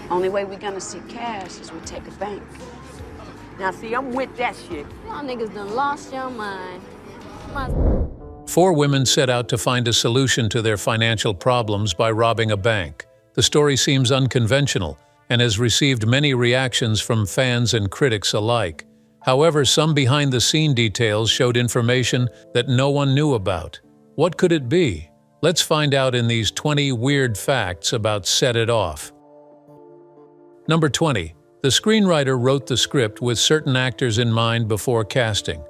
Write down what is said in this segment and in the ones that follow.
Only way we gonna see cash is we take a bank. Now see, I'm with that shit. Y'all niggas done lost your mind. Four women set out to find a solution to their financial problems by robbing a bank. The story seems unconventional and has received many reactions from fans and critics alike. However, some behind-the-scene details showed information that no one knew about. What could it be? Let's find out in these 20 weird facts about Set It Off. Number 20. The screenwriter wrote the script with certain actors in mind before casting.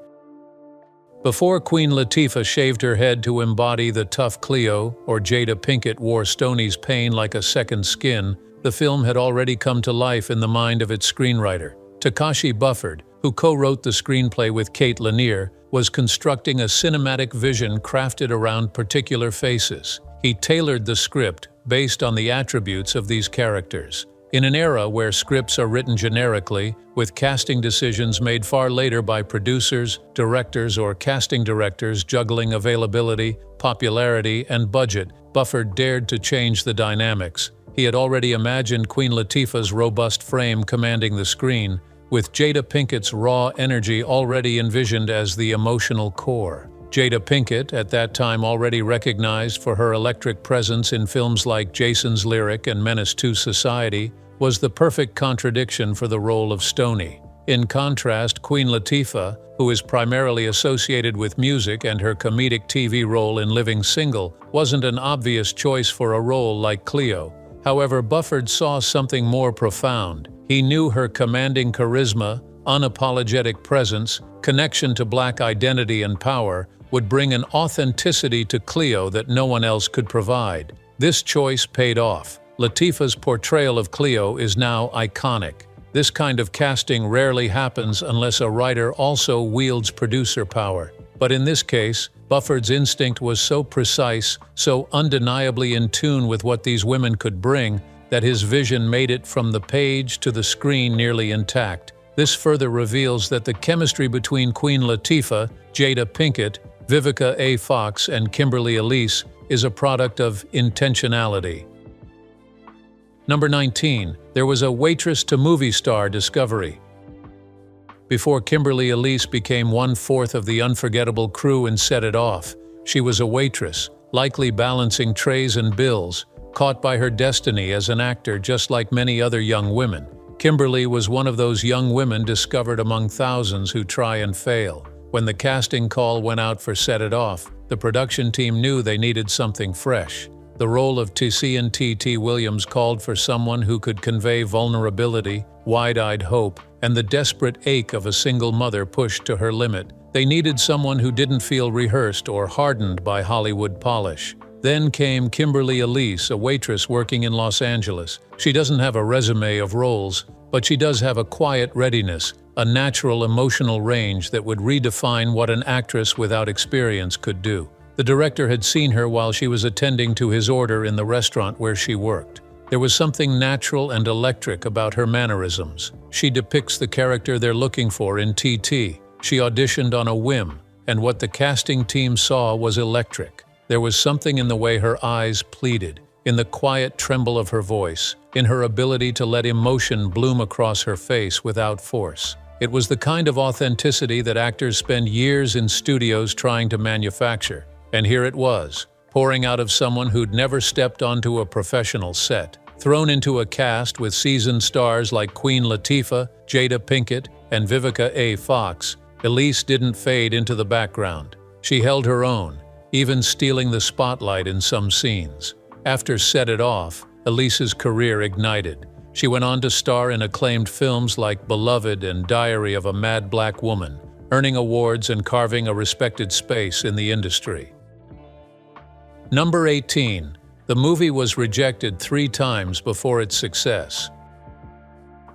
Before Queen Latifah shaved her head to embody the tough Cleo, or Jada Pinkett wore Stoney's pain like a second skin, the film had already come to life in the mind of its screenwriter. Takashi Bufford, who co-wrote the screenplay with Kate Lanier, was constructing a cinematic vision crafted around particular faces. He tailored the script based on the attributes of these characters. In an era where scripts are written generically, with casting decisions made far later by producers, directors, or casting directors juggling availability, popularity, and budget, Bufford dared to change the dynamics. He had already imagined Queen Latifah's robust frame commanding the screen, with Jada Pinkett's raw energy already envisioned as the emotional core. Jada Pinkett, at that time already recognized for her electric presence in films like Jason's Lyric and Menace to Society, was the perfect contradiction for the role of Stoney. In contrast, Queen Latifah, who is primarily associated with music and her comedic TV role in Living Single, wasn't an obvious choice for a role like Cleo. However, Bufford saw something more profound. He knew her commanding charisma, unapologetic presence, connection to Black identity and power would bring an authenticity to Cleo that no one else could provide. This choice paid off. Latifah's portrayal of Cleo is now iconic. This kind of casting rarely happens unless a writer also wields producer power. But in this case, Bufford's instinct was so precise, so undeniably in tune with what these women could bring, that his vision made it from the page to the screen nearly intact. This further reveals that the chemistry between Queen Latifah, Jada Pinkett, Vivica A. Fox, and Kimberly Elise is a product of intentionality. Number 19. There was a waitress-to-movie star discovery. Before Kimberly Elise became one-fourth of the unforgettable crew in Set It Off, she was a waitress, likely balancing trays and bills, caught by her destiny as an actor just like many other young women. Kimberly was one of those young women discovered among thousands who try and fail. When the casting call went out for Set It Off, the production team knew they needed something fresh. The role of T.C. Williams called for someone who could convey vulnerability, wide-eyed hope, and the desperate ache of a single mother pushed to her limit. They needed someone who didn't feel rehearsed or hardened by Hollywood polish. Then came Kimberly Elise, a waitress working in Los Angeles. She doesn't have a resume of roles, but she does have a quiet readiness, a natural emotional range that would redefine what an actress without experience could do. The director had seen her while she was attending to his order in the restaurant where she worked. There was something natural and electric about her mannerisms. She depicts the character they're looking for in TT. She auditioned on a whim, and what the casting team saw was electric. There was something in the way her eyes pleaded, in the quiet tremble of her voice, in her ability to let emotion bloom across her face without force. It was the kind of authenticity that actors spend years in studios trying to manufacture. And here it was, pouring out of someone who'd never stepped onto a professional set. Thrown into a cast with seasoned stars like Queen Latifah, Jada Pinkett, and Vivica A. Fox, Elise didn't fade into the background. She held her own, even stealing the spotlight in some scenes. After Set It Off, Elise's career ignited. She went on to star in acclaimed films like Beloved and Diary of a Mad Black Woman, earning awards and carving a respected space in the industry. Number 18. The movie was rejected 3 times before its success.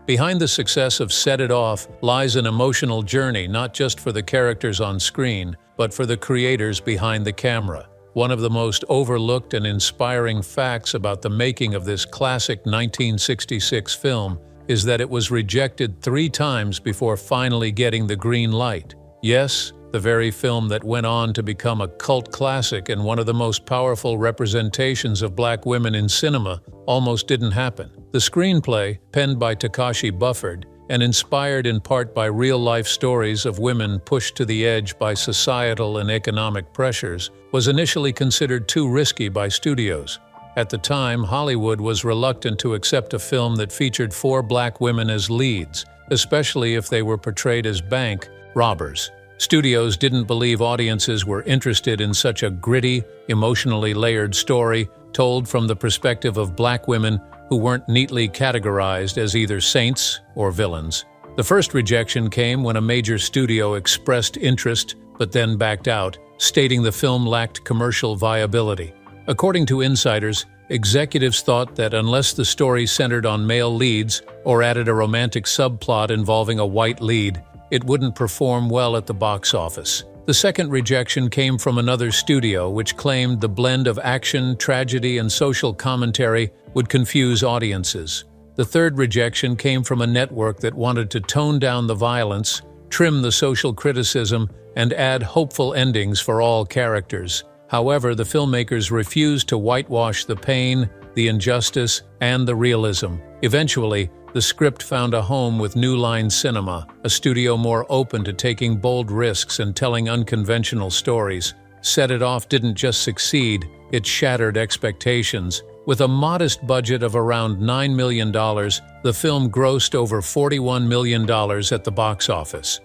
Behind the success of Set It Off lies an emotional journey not just for the characters on screen, but for the creators behind the camera. One of the most overlooked and inspiring facts about the making of this classic 1966 film is that it was rejected 3 times before finally getting the green light. Yes, The very film that went on to become a cult classic and one of the most powerful representations of black women in cinema, almost didn't happen. The screenplay, penned by Takashi Bufford, and inspired in part by real-life stories of women pushed to the edge by societal and economic pressures, was initially considered too risky by studios. At the time, Hollywood was reluctant to accept a film that featured 4 black women as leads, especially if they were portrayed as bank robbers. Studios didn't believe audiences were interested in such a gritty, emotionally layered story told from the perspective of black women who weren't neatly categorized as either saints or villains. The first rejection came when a major studio expressed interest but then backed out, stating the film lacked commercial viability. According to insiders, executives thought that unless the story centered on male leads or added a romantic subplot involving a white lead, it wouldn't perform well at the box office. The second rejection came from another studio which claimed the blend of action, tragedy, and social commentary would confuse audiences. The third rejection came from a network that wanted to tone down the violence, trim the social criticism, and add hopeful endings for all characters. However, the filmmakers refused to whitewash the pain, the injustice, and the realism. Eventually, the script found a home with New Line Cinema, a studio more open to taking bold risks and telling unconventional stories. Set It Off didn't just succeed, it shattered expectations. With a modest budget of around $9 million, the film grossed over $41 million at the box office.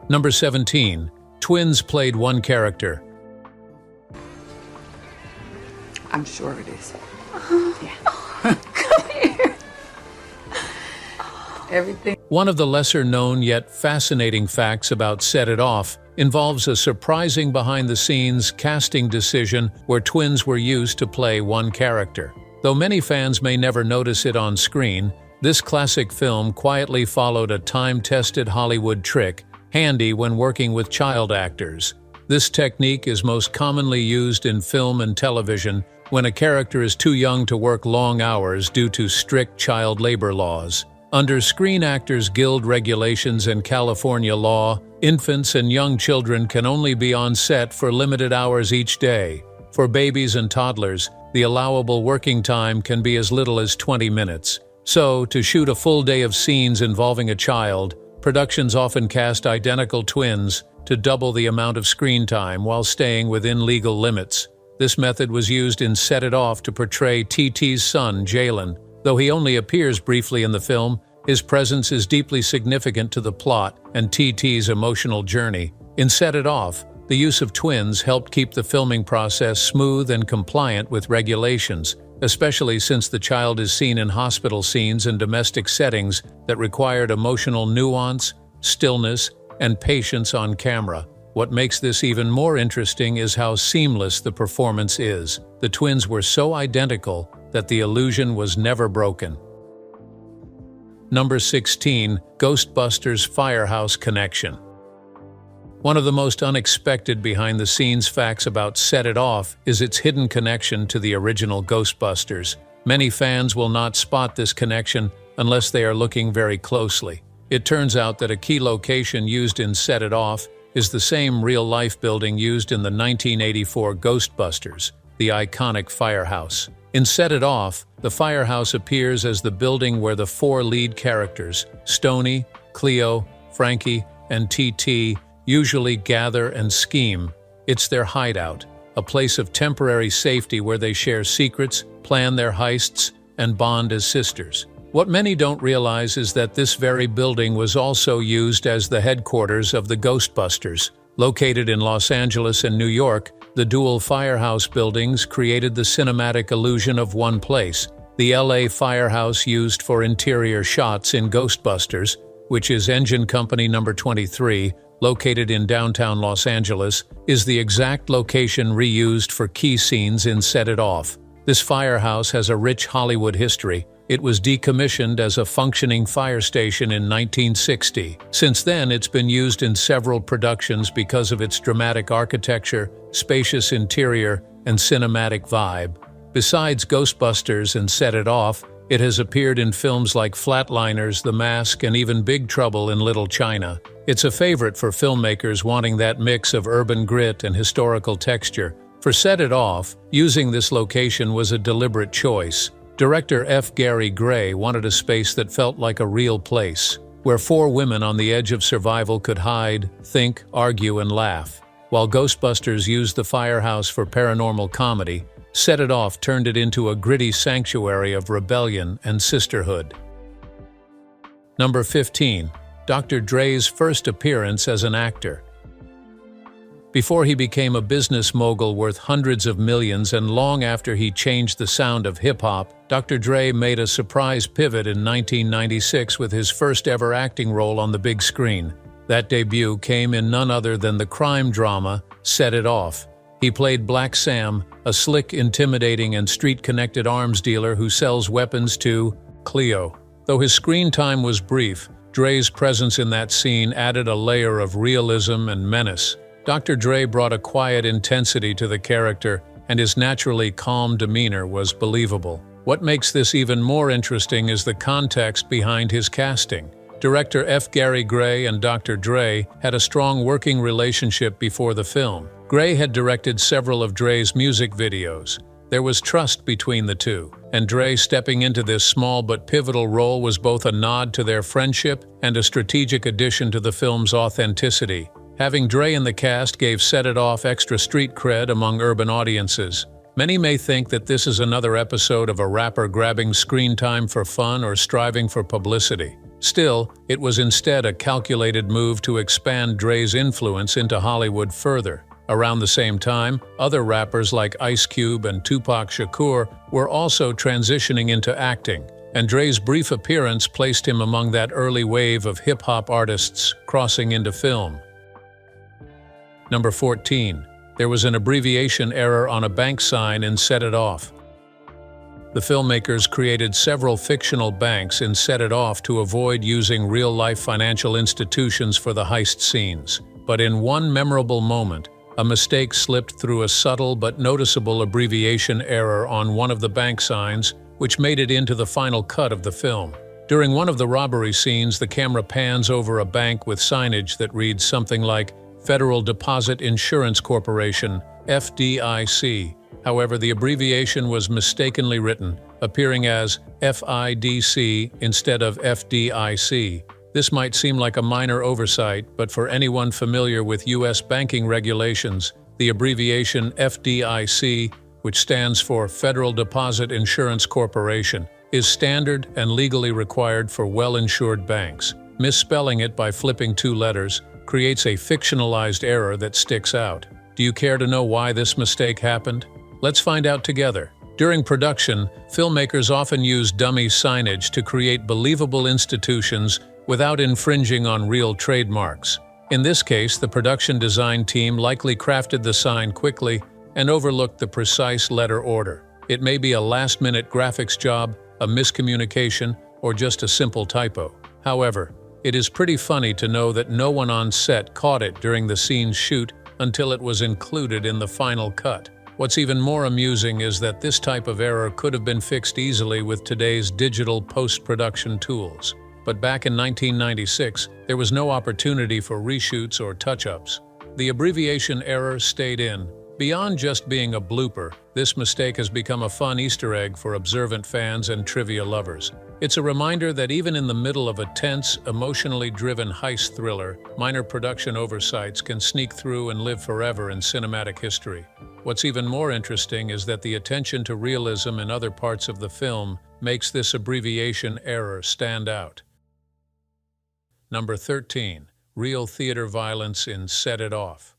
Number 17. Twins played one character. I'm sure it is. Everything. One of the lesser-known yet fascinating facts about Set It Off involves a surprising behind-the-scenes casting decision where twins were used to play one character. Though many fans may never notice it on screen, this classic film quietly followed a time-tested Hollywood trick, handy when working with child actors. This technique is most commonly used in film and television when a character is too young to work long hours due to strict child labor laws. Under Screen Actors Guild regulations and California law, infants and young children can only be on set for limited hours each day. For babies and toddlers, the allowable working time can be as little as 20 minutes. So, to shoot a full day of scenes involving a child, productions often cast identical twins to double the amount of screen time while staying within legal limits. This method was used in Set It Off to portray TT's son, Jalen. Though he only appears briefly in the film, his presence is deeply significant to the plot and TT's emotional journey. In Set It Off, the use of twins helped keep the filming process smooth and compliant with regulations, especially since the child is seen in hospital scenes and domestic settings that required emotional nuance, stillness, and patience on camera. What makes this even more interesting is how seamless the performance is. The twins were so identical that the illusion was never broken. Number 16. Ghostbusters Firehouse Connection. One of the most unexpected behind-the-scenes facts about Set It Off is its hidden connection to the original Ghostbusters. Many fans will not spot this connection unless they are looking very closely. It turns out that a key location used in Set It Off is the same real-life building used in the 1984 Ghostbusters, the iconic firehouse. In Set It Off, the firehouse appears as the building where the 4 lead characters, Stoney, Cleo, Frankie, and TT, usually gather and scheme. It's their hideout, a place of temporary safety where they share secrets, plan their heists, and bond as sisters. What many don't realize is that this very building was also used as the headquarters of the Ghostbusters. Located in Los Angeles and New York, the dual firehouse buildings created the cinematic illusion of one place. The LA firehouse used for interior shots in Ghostbusters, which is Engine Company number 23, located in downtown Los Angeles, is the exact location reused for key scenes in Set It Off. This firehouse has a rich Hollywood history. It was decommissioned as a functioning fire station in 1960. Since then, it's been used in several productions because of its dramatic architecture, spacious interior, and cinematic vibe. Besides Ghostbusters and Set It Off, it has appeared in films like Flatliners, The Mask, and even Big Trouble in Little China. It's a favorite for filmmakers wanting that mix of urban grit and historical texture. For Set It Off, using this location was a deliberate choice. Director F. Gary Gray wanted a space that felt like a real place, where four women on the edge of survival could hide, think, argue, and laugh. While Ghostbusters used the firehouse for paranormal comedy, Set It Off turned it into a gritty sanctuary of rebellion and sisterhood. Number 15. Dr. Dre's first appearance as an actor. Before he became a business mogul worth hundreds of millions and long after he changed the sound of hip-hop, Dr. Dre made a surprise pivot in 1996 with his first ever acting role on the big screen. That debut came in none other than the crime drama Set It Off. He played Black Sam, a slick, intimidating, and street-connected arms dealer who sells weapons to Cleo. Though his screen time was brief, Dre's presence in that scene added a layer of realism and menace. Dr. Dre brought a quiet intensity to the character, and his naturally calm demeanor was believable. What makes this even more interesting is the context behind his casting. Director F. Gary Gray and Dr. Dre had a strong working relationship before the film. Gray had directed several of Dre's music videos. There was trust between the two, and Dre stepping into this small but pivotal role was both a nod to their friendship and a strategic addition to the film's authenticity. Having Dre in the cast gave Set It Off extra street cred among urban audiences. Many may think that this is another episode of a rapper grabbing screen time for fun or striving for publicity. Still, it was instead a calculated move to expand Dre's influence into Hollywood further. Around the same time, other rappers like Ice Cube and Tupac Shakur were also transitioning into acting, and Dre's brief appearance placed him among that early wave of hip-hop artists crossing into film. Number 14. There was an abbreviation error on a bank sign in Set It Off. The filmmakers created several fictional banks in Set It Off to avoid using real-life financial institutions for the heist scenes. But in one memorable moment, a mistake slipped through a subtle but noticeable abbreviation error on one of the bank signs, which made it into the final cut of the film. During one of the robbery scenes, the camera pans over a bank with signage that reads something like Federal Deposit Insurance Corporation, FDIC. However, the abbreviation was mistakenly written, appearing as FIDC instead of FDIC. This might seem like a minor oversight, but for anyone familiar with U.S. banking regulations, the abbreviation FDIC, which stands for Federal Deposit Insurance Corporation, is standard and legally required for well-insured banks. Misspelling it by flipping two letters creates a fictionalized error that sticks out. Do you care to know why this mistake happened? Let's find out together. During production, filmmakers often use dummy signage to create believable institutions without infringing on real trademarks. In this case, the production design team likely crafted the sign quickly and overlooked the precise letter order. It may be a last-minute graphics job, a miscommunication, or just a simple typo. However, it is pretty funny to know that no one on set caught it during the scene's shoot until it was included in the final cut. What's even more amusing is that this type of error could have been fixed easily with today's digital post-production tools. But back in 1996, there was no opportunity for reshoots or touch-ups. The abbreviation error stayed in. Beyond just being a blooper, this mistake has become a fun Easter egg for observant fans and trivia lovers. It's a reminder that even in the middle of a tense, emotionally driven heist thriller, minor production oversights can sneak through and live forever in cinematic history. What's even more interesting is that the attention to realism in other parts of the film makes this abbreviation error stand out. Number 13. Real theater violence in Set It Off.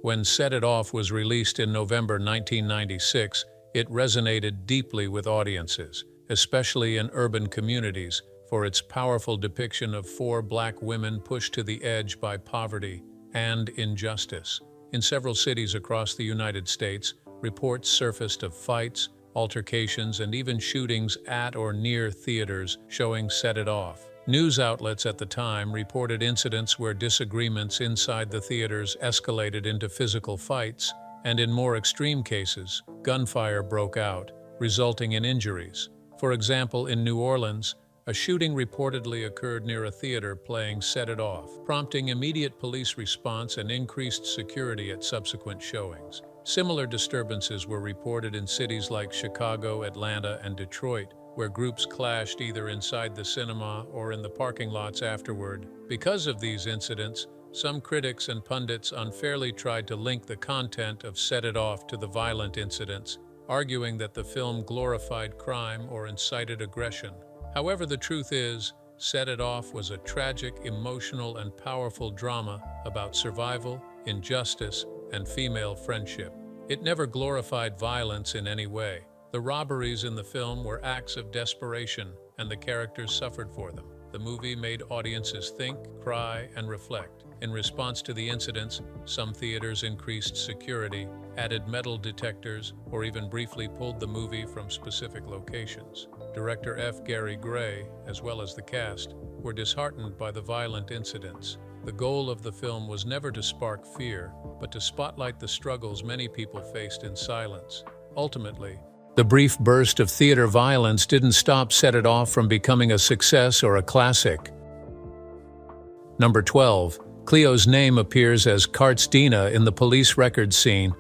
When Set It Off was released in November 1996, it resonated deeply with audiences, especially in urban communities, for its powerful depiction of four black women pushed to the edge by poverty and injustice. In several cities across the United States, reports surfaced of fights, altercations, and even shootings at or near theaters showing Set It Off. News outlets at the time reported incidents where disagreements inside the theaters escalated into physical fights, and in more extreme cases, gunfire broke out, resulting in injuries. For example, in New Orleans, A shooting reportedly occurred near a theater playing Set It Off, prompting immediate police response and increased security at subsequent showings. Similar disturbances were reported in cities like Chicago, Atlanta, and Detroit, where groups clashed either inside the cinema or in the parking lots afterward. Because of these incidents, some critics and pundits unfairly tried to link the content of Set It Off to the violent incidents, arguing that the film glorified crime or incited aggression. However, the truth is, Set It Off was a tragic, emotional, and powerful drama about survival, injustice, and female friendship. It never glorified violence in any way. The robberies in the film were acts of desperation, and the characters suffered for them. The movie made audiences think, cry, and reflect. In response to the incidents, some theaters increased security, added metal detectors, or even briefly pulled the movie from specific locations. Director F. Gary Gray, as well as the cast, were disheartened by the violent incidents. The goal of the film was never to spark fear, but to spotlight the struggles many people faced in silence. Ultimately, the brief burst of theater violence didn't stop Set It Off from becoming a success or a classic. Number 12. Cleo's name appears as Kartsdina in the police records scene.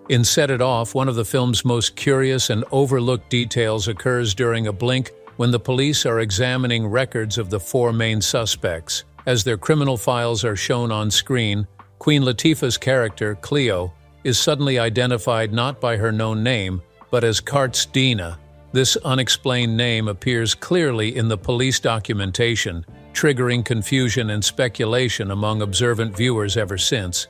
In Set It Off, one of the film's most curious and overlooked details occurs during a blink when the police are examining records of the four main suspects. As their criminal files are shown on screen, Queen Latifah's character, Cleo, is suddenly identified not by her known name, but as Kartsdina. This unexplained name appears clearly in the police documentation, triggering confusion and speculation among observant viewers ever since.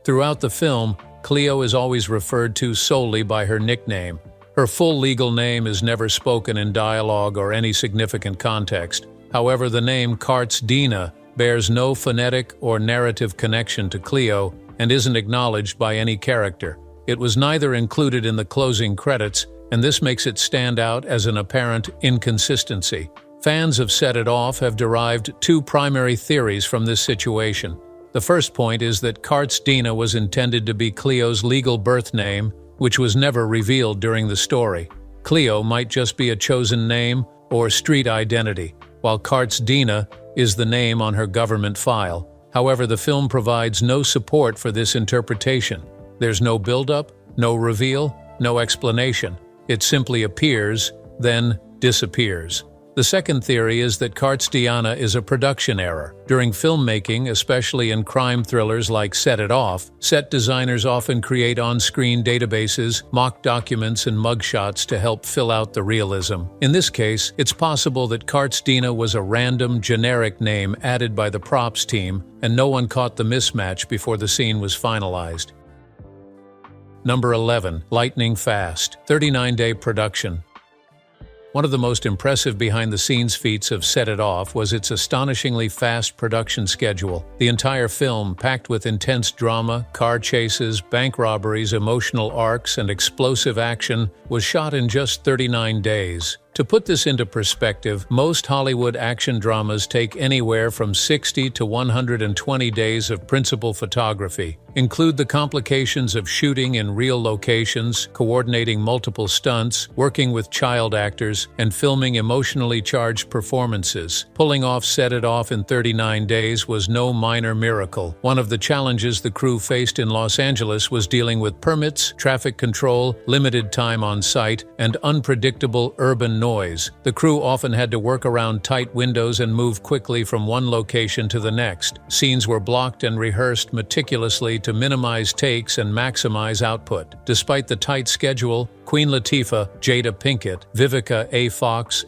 Throughout the film, Cleo is always referred to solely by her nickname. Her full legal name is never spoken in dialogue or any significant context. However, the name Kartsdina bears no phonetic or narrative connection to Cleo and isn't acknowledged by any character. It was neither included in the closing credits, and this makes it stand out as an apparent inconsistency. Fans of Set It Off have derived two primary theories from this situation. The first point is that Kartsdina was intended to be Cleo's legal birth name, which was never revealed during the story. Cleo might just be a chosen name or street identity, while Kartsdina is the name on her government file. However, the film provides no support for this interpretation. There's no build-up, no reveal, no explanation. It simply appears, then disappears. The second theory is that Kartsdina is a production error. During filmmaking, especially in crime thrillers like Set It Off, set designers often create on-screen databases, mock documents, and mugshots to help fill out the realism. In this case, it's possible that Kartsdina was a random, generic name added by the props team, and no one caught the mismatch before the scene was finalized. Number 11. Lightning Fast. 39-day production. One of the most impressive behind-the-scenes feats of Set It Off was its astonishingly fast production schedule. The entire film, packed with intense drama, car chases, bank robberies, emotional arcs, and explosive action, was shot in just 39 days. To put this into perspective, most Hollywood action dramas take anywhere from 60 to 120 days of principal photography. Include the complications of shooting in real locations, coordinating multiple stunts, working with child actors, and filming emotionally charged performances. Pulling off Set It Off in 39 days was no minor miracle. One of the challenges the crew faced in Los Angeles was dealing with permits, traffic control, limited time on site, and unpredictable urban noise. The crew often had to work around tight windows and move quickly from one location to the next. Scenes were blocked and rehearsed meticulously to minimize takes and maximize output. Despite the tight schedule, Queen Latifah, Jada Pinkett, Vivica A.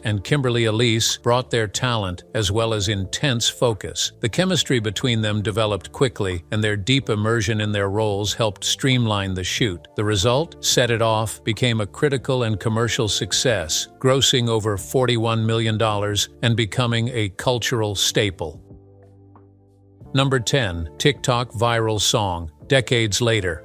and Kimberly Elise brought their talent as well as intense focus. The chemistry between them developed quickly, and their deep immersion in their roles helped streamline the shoot. The result, Set It Off, became a critical and commercial success, grossing over $41 million and becoming a cultural staple. Number 10. TikTok viral song. Decades later.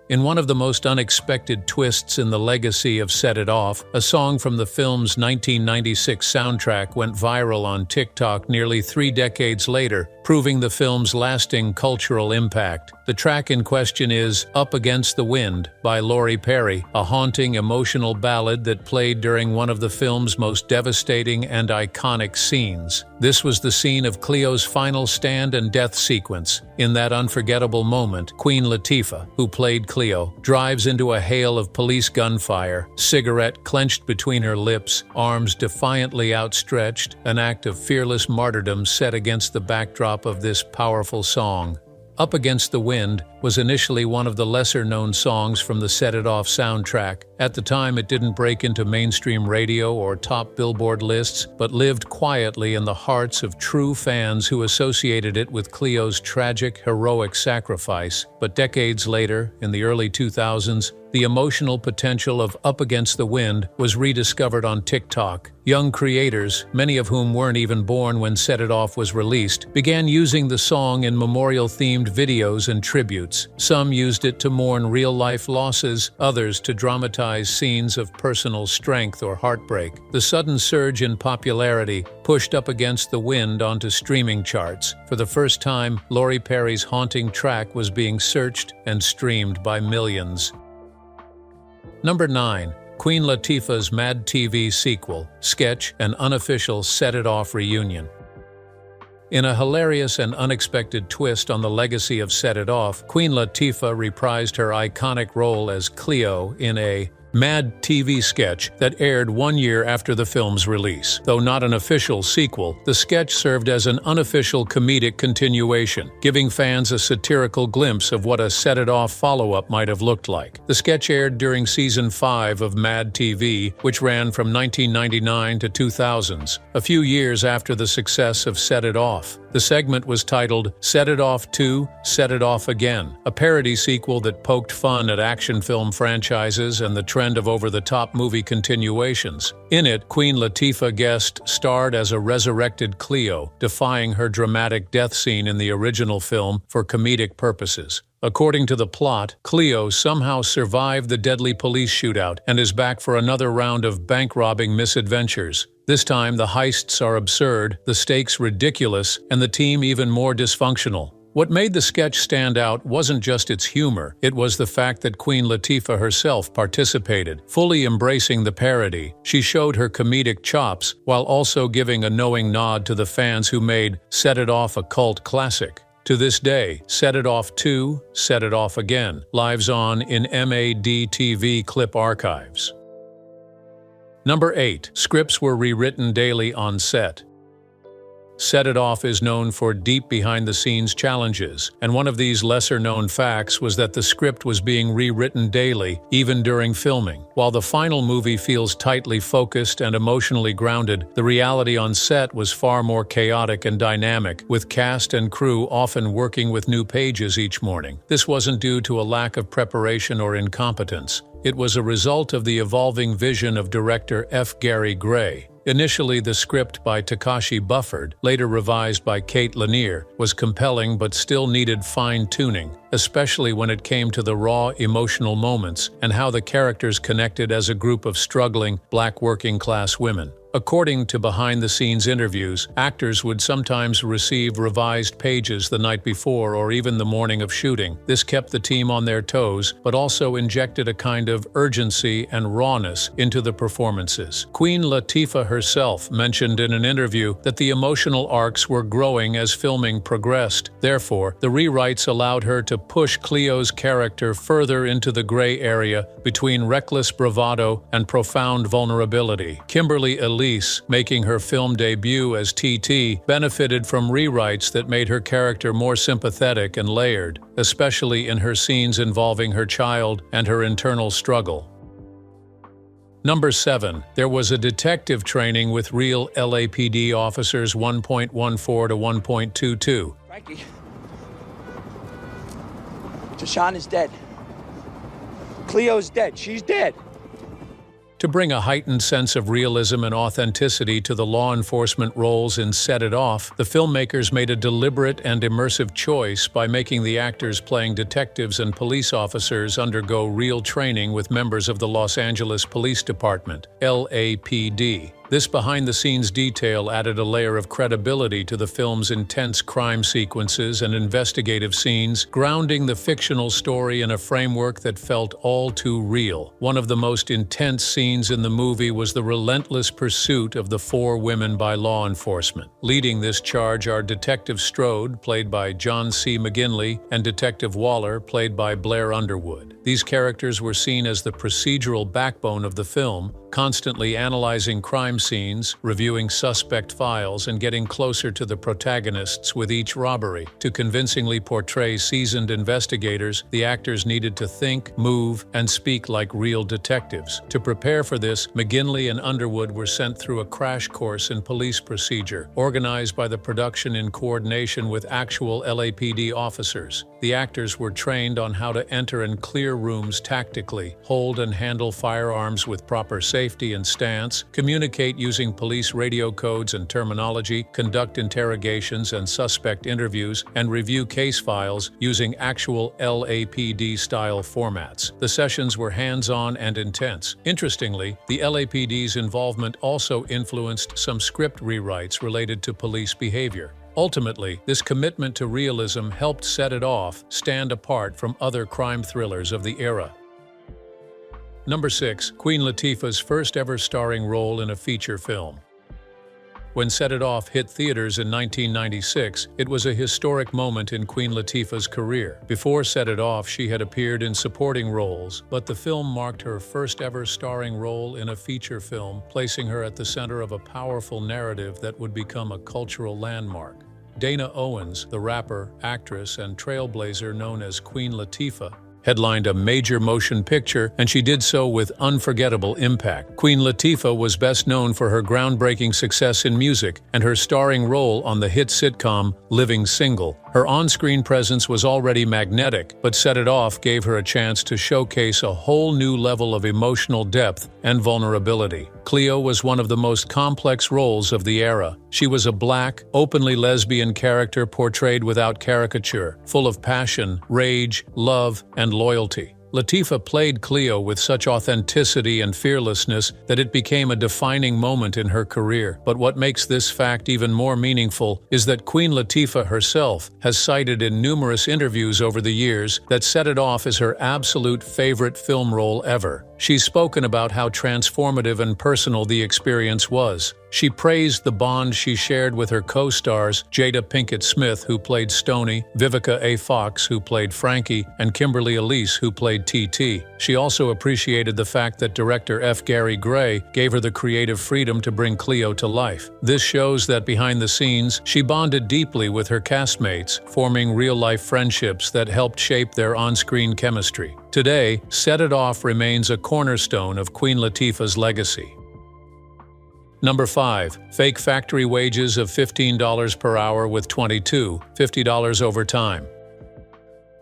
In one of the most unexpected twists in the legacy of Set It Off, a song from the film's 1996 soundtrack went viral on TikTok nearly 3 decades later, proving the film's lasting cultural impact. The track in question is Up Against the Wind by Lori Perry, a haunting, emotional ballad that played during one of the film's most devastating and iconic scenes. This was the scene of Cleo's final stand and death sequence. In that unforgettable moment, Queen Latifah, who played Cleo, drives into a hail of police gunfire, cigarette clenched between her lips, arms defiantly outstretched, an act of fearless martyrdom set against the backdrop of this powerful song. Up Against the Wind was initially one of the lesser-known songs from the Set It Off soundtrack. At the time, it didn't break into mainstream radio or top Billboard lists, but lived quietly in the hearts of true fans who associated it with Cleo's tragic, heroic sacrifice. But decades later, in the early 2000s, the emotional potential of Up Against the Wind was rediscovered on TikTok. Young creators, many of whom weren't even born when Set It Off was released, began using the song in memorial-themed videos and tributes. Some used it to mourn real-life losses, others to dramatize scenes of personal strength or heartbreak. The sudden surge in popularity pushed Up Against the Wind onto streaming charts. For the first time, Lori Perry's haunting track was being searched and streamed by millions. Number 9. Queen Latifah's Mad TV sequel, sketch, and unofficial Set It Off reunion. In a hilarious and unexpected twist on the legacy of Set It Off, Queen Latifah reprised her iconic role as Cleo in a Mad TV sketch that aired 1 year after the film's release. Though not an official sequel, the sketch served as an unofficial comedic continuation, giving fans a satirical glimpse of what a Set It Off follow-up might have looked like. The sketch aired during Season 5 of Mad TV, which ran from 1999 to 2000s, a few years after the success of Set It Off. The segment was titled Set It Off 2, Set It Off Again, a parody sequel that poked fun at action film franchises and the trend of over-the-top movie continuations. In it, Queen Latifah guest starred as a resurrected Cleo, defying her dramatic death scene in the original film for comedic purposes. According to the plot, Cleo somehow survived the deadly police shootout and is back for another round of bank-robbing misadventures. This time, the heists are absurd, the stakes ridiculous, and the team even more dysfunctional. What made the sketch stand out wasn't just its humor, it was the fact that Queen Latifah herself participated, fully embracing the parody. She showed her comedic chops, while also giving a knowing nod to the fans who made Set It Off a cult classic. To this day, Set It Off 2, Set It Off Again lives on in MAD TV clip archives. Number 8. Scripts were rewritten daily on set. Set It Off is known for deep behind-the-scenes challenges, and one of these lesser-known facts was that the script was being rewritten daily, even during filming. While the final movie feels tightly focused and emotionally grounded, the reality on set was far more chaotic and dynamic, with cast and crew often working with new pages each morning. This wasn't due to a lack of preparation or incompetence. It was a result of the evolving vision of director F. Gary Gray. Initially, the script by Takashi Bufford, later revised by Kate Lanier, was compelling but still needed fine-tuning, especially when it came to the raw, emotional moments and how the characters connected as a group of struggling, black working-class women. According to behind-the-scenes interviews, actors would sometimes receive revised pages the night before or even the morning of shooting. This kept the team on their toes, but also injected a kind of urgency and rawness into the performances. Queen Latifah herself mentioned in an interview that the emotional arcs were growing as filming progressed. Therefore, the rewrites allowed her to push Cleo's character further into the gray area between reckless bravado and profound vulnerability. Kimberly Elise, making her film debut as TT, benefited from rewrites that made her character more sympathetic and layered, especially in her scenes involving her child and her internal struggle. Number 7. There was a detective training with real LAPD officers 1.14 to 1.22. Frankie. Tashawn is dead. Cleo's dead. She's dead. To bring a heightened sense of realism and authenticity to the law enforcement roles in Set It Off, the filmmakers made a deliberate and immersive choice by making the actors playing detectives and police officers undergo real training with members of the Los Angeles Police Department, LAPD. This behind-the-scenes detail added a layer of credibility to the film's intense crime sequences and investigative scenes, grounding the fictional story in a framework that felt all too real. One of the most intense scenes in the movie was the relentless pursuit of the four women by law enforcement. Leading this charge are Detective Strode, played by John C. McGinley, and Detective Waller, played by Blair Underwood. These characters were seen as the procedural backbone of the film, constantly analyzing crime scenes, reviewing suspect files, and getting closer to the protagonists with each robbery. To convincingly portray seasoned investigators, the actors needed to think, move, and speak like real detectives. To prepare for this, McGinley and Underwood were sent through a crash course in police procedure, organized by the production in coordination with actual LAPD officers. The actors were trained on how to enter and clear rooms tactically, hold and handle firearms with proper safety and stance, communicate using police radio codes and terminology, conduct interrogations and suspect interviews, and review case files using actual LAPD-style formats. The sessions were hands-on and intense. Interestingly, the LAPD's involvement also influenced some script rewrites related to police behavior. Ultimately, this commitment to realism helped Set It Off stand apart from other crime thrillers of the era. Number 6. Queen Latifah's first ever starring role in a feature film. When Set It Off hit theaters in 1996, it was a historic moment in Queen Latifah's career. Before Set It Off, she had appeared in supporting roles, but the film marked her first ever starring role in a feature film, placing her at the center of a powerful narrative that would become a cultural landmark. Dana Owens, the rapper, actress, and trailblazer known as Queen Latifah, headlined a major motion picture, and she did so with unforgettable impact. Queen Latifah was best known for her groundbreaking success in music and her starring role on the hit sitcom Living Single. Her on-screen presence was already magnetic, but Set It Off gave her a chance to showcase a whole new level of emotional depth and vulnerability. Cleo was one of the most complex roles of the era. She was a black, openly lesbian character portrayed without caricature, full of passion, rage, love, and loyalty. Latifah played Cleo with such authenticity and fearlessness that it became a defining moment in her career. But what makes this fact even more meaningful is that Queen Latifah herself has cited in numerous interviews over the years that Set It Off is her absolute favorite film role ever. She's spoken about how transformative and personal the experience was. She praised the bond she shared with her co-stars Jada Pinkett Smith, who played Stoney, Vivica A. Fox, who played Frankie, and Kimberly Elise, who played TT. She also appreciated the fact that director F. Gary Gray gave her the creative freedom to bring Cleo to life. This shows that behind the scenes, she bonded deeply with her castmates, forming real-life friendships that helped shape their on-screen chemistry. Today, Set It Off remains a cornerstone of Queen Latifah's legacy. Number 5. Fake factory wages of $15 per hour with $50 overtime.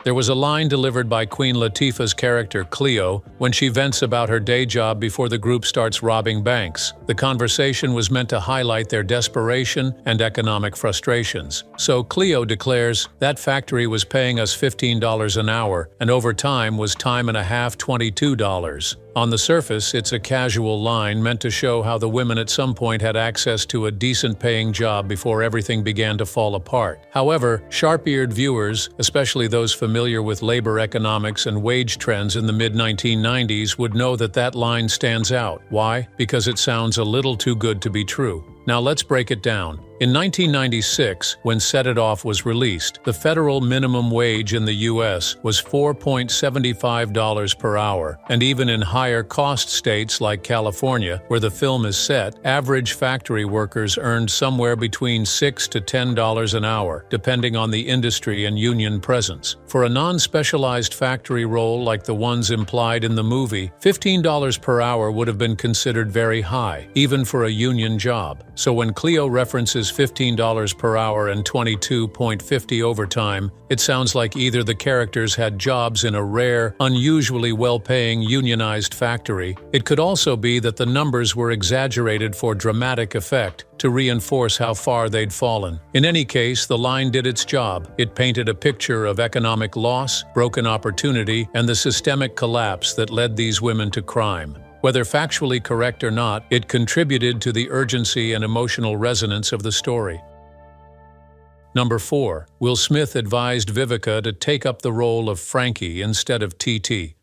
There was a line delivered by Queen Latifah's character Cleo when she vents about her day job before the group starts robbing banks. The conversation was meant to highlight their desperation and economic frustrations. So Cleo declares, "That factory was paying us $15 an hour, and overtime was time and a half $22. On the surface, it's a casual line meant to show how the women at some point had access to a decent-paying job before everything began to fall apart. However, sharp-eared viewers, especially those familiar with labor economics and wage trends in the mid-1990s, would know that that line stands out. Why? Because it sounds a little too good to be true. Now let's break it down. In 1996, when Set It Off was released, the federal minimum wage in the U.S. was $4.75 per hour, and even in higher-cost states like California, where the film is set, average factory workers earned somewhere between $6 to $10 an hour, depending on the industry and union presence. For a non-specialized factory role like the ones implied in the movie, $15 per hour would have been considered very high, even for a union job. So when Cleo references $15 per hour and $22.50 overtime, it sounds like either the characters had jobs in a rare, unusually well-paying unionized factory. It could also be that the numbers were exaggerated for dramatic effect, to reinforce how far they'd fallen. In any case, the line did its job. It painted a picture of economic loss, broken opportunity, and the systemic collapse that led these women to crime. Whether factually correct or not, it contributed to the urgency and emotional resonance of the story. Number 4. Will Smith advised Vivica to take up the role of Frankie instead of TT.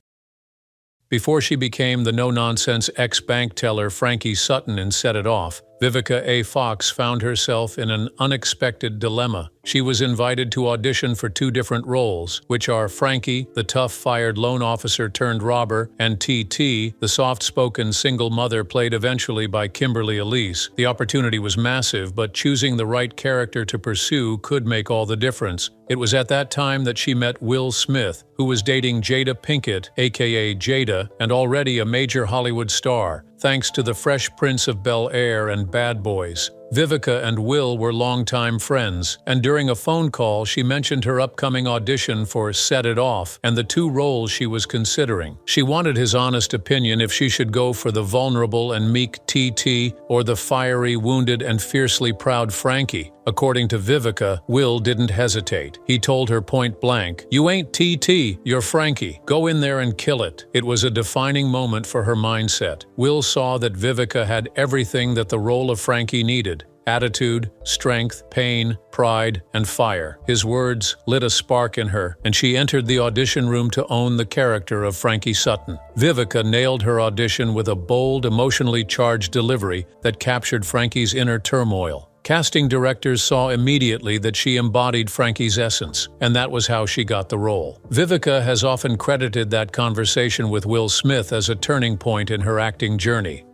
Before she became the no-nonsense ex-bank teller Frankie Sutton in Set It Off, Vivica A. Fox found herself in an unexpected dilemma. She was invited to audition for 2 different roles, which are Frankie, the tough-fired loan officer turned robber, and TT, the soft-spoken single mother played eventually by Kimberly Elise. The opportunity was massive, but choosing the right character to pursue could make all the difference. It was at that time that she met Will Smith, who was dating Jada Pinkett, aka Jada, and already a major Hollywood star, thanks to the Fresh Prince of Bel-Air and Bad Boys. Vivica and Will were longtime friends, and during a phone call she mentioned her upcoming audition for Set It Off and the 2 roles she was considering. She wanted his honest opinion if she should go for the vulnerable and meek TT or the fiery, wounded, and fiercely proud Frankie. According to Vivica, Will didn't hesitate. He told her point blank, "You ain't TT, you're Frankie. Go in there and kill it." It was a defining moment for her mindset. Will saw that Vivica had everything that the role of Frankie needed: attitude, strength, pain, pride, and fire. His words lit a spark in her, and she entered the audition room to own the character of Frankie Sutton. Vivica nailed her audition with a bold, emotionally charged delivery that captured Frankie's inner turmoil. Casting directors saw immediately that she embodied Frankie's essence, and that was how she got the role. Vivica has often credited that conversation with Will Smith as a turning point in her acting journey.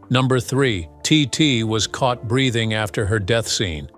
Number 3. TT was caught breathing after her death scene.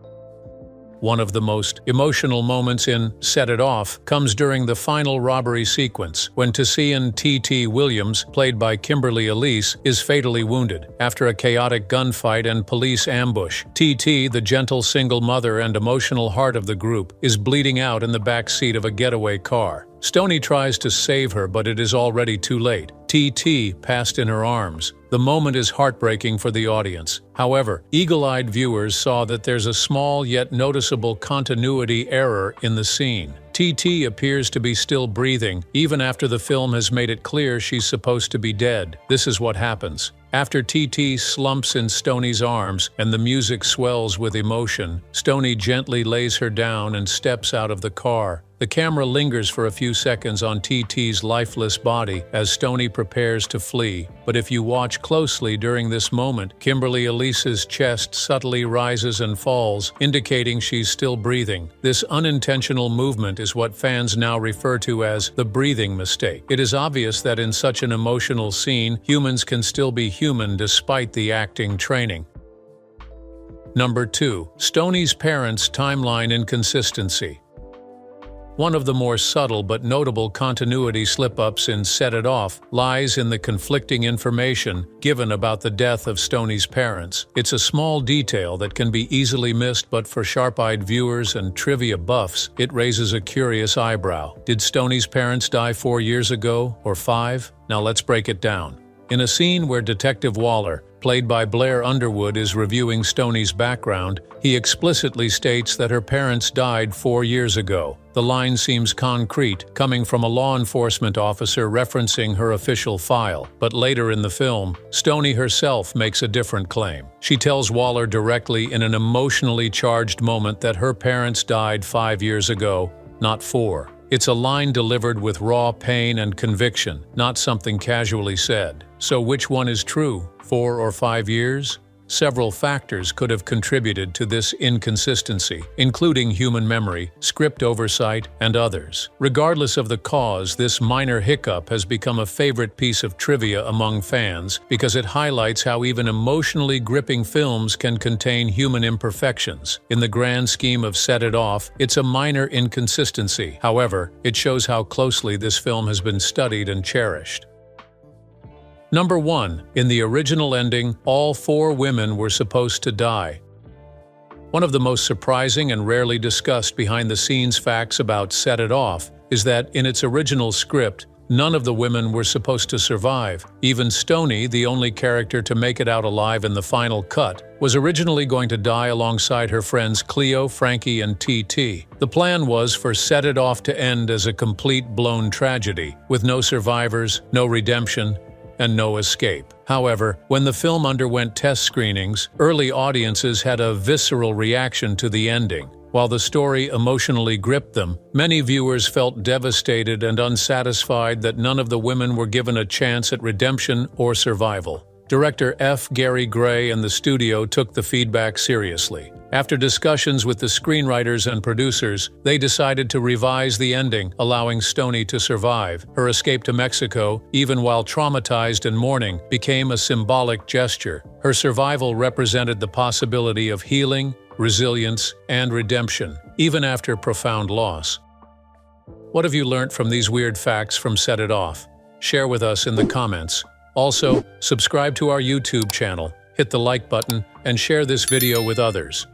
One of the most emotional moments in Set It Off comes during the final robbery sequence, when Tessian T.T. Williams, played by Kimberly Elise, is fatally wounded. After a chaotic gunfight and police ambush, T.T., the gentle single mother and emotional heart of the group, is bleeding out in the back seat of a getaway car. Stoney tries to save her, but it is already too late. T.T. passed in her arms. The moment is heartbreaking for the audience. However, eagle-eyed viewers saw that there's a small yet noticeable continuity error in the scene. T.T. appears to be still breathing, even after the film has made it clear she's supposed to be dead. This is what happens. After T.T. slumps in Stoney's arms and the music swells with emotion, Stoney gently lays her down and steps out of the car. The camera lingers for a few seconds on T.T.'s lifeless body as Stoney prepares to flee. But if you watch closely during this moment, Kimberly Elise's chest subtly rises and falls, indicating she's still breathing. This unintentional movement is what fans now refer to as the breathing mistake. It is obvious that in such an emotional scene, humans can still be human despite the acting training. Number 2. Stoney's parents' timeline inconsistency. One of the more subtle but notable continuity slip-ups in Set It Off lies in the conflicting information given about the death of Stoney's parents. It's a small detail that can be easily missed, but for sharp-eyed viewers and trivia buffs, it raises a curious eyebrow. Did Stoney's parents die 4 years ago, or 5? Now let's break it down. In a scene where Detective Waller, played by Blair Underwood, is reviewing Stoney's background, he explicitly states that her parents died 4 years ago. The line seems concrete, coming from a law enforcement officer referencing her official file. But later in the film, Stoney herself makes a different claim. She tells Waller directly in an emotionally charged moment that her parents died 5 years ago, not 4. It's a line delivered with raw pain and conviction, not something casually said. So which one is true, 4 or 5 years? Several factors could have contributed to this inconsistency, including human memory, script oversight, and others. Regardless of the cause, this minor hiccup has become a favorite piece of trivia among fans because it highlights how even emotionally gripping films can contain human imperfections. In the grand scheme of Set It Off, it's a minor inconsistency. However, it shows how closely this film has been studied and cherished. Number 1. In the original ending, all 4 women were supposed to die. One of the most surprising and rarely discussed behind-the-scenes facts about Set It Off is that, in its original script, none of the women were supposed to survive. Even Stoney, the only character to make it out alive in the final cut, was originally going to die alongside her friends Cleo, Frankie, and TT. The plan was for Set It Off to end as a complete blown tragedy, with no survivors, no redemption, and no escape. However, when the film underwent test screenings, early audiences had a visceral reaction to the ending. While the story emotionally gripped them, many viewers felt devastated and unsatisfied that none of the women were given a chance at redemption or survival. Director F. Gary Gray and the studio took the feedback seriously. After discussions with the screenwriters and producers, they decided to revise the ending, allowing Stoney to survive. Her escape to Mexico, even while traumatized and mourning, became a symbolic gesture. Her survival represented the possibility of healing, resilience, and redemption, even after profound loss. What have you learned from these weird facts from Set It Off? Share with us in the comments. Also, subscribe to our YouTube channel, hit the like button, and share this video with others.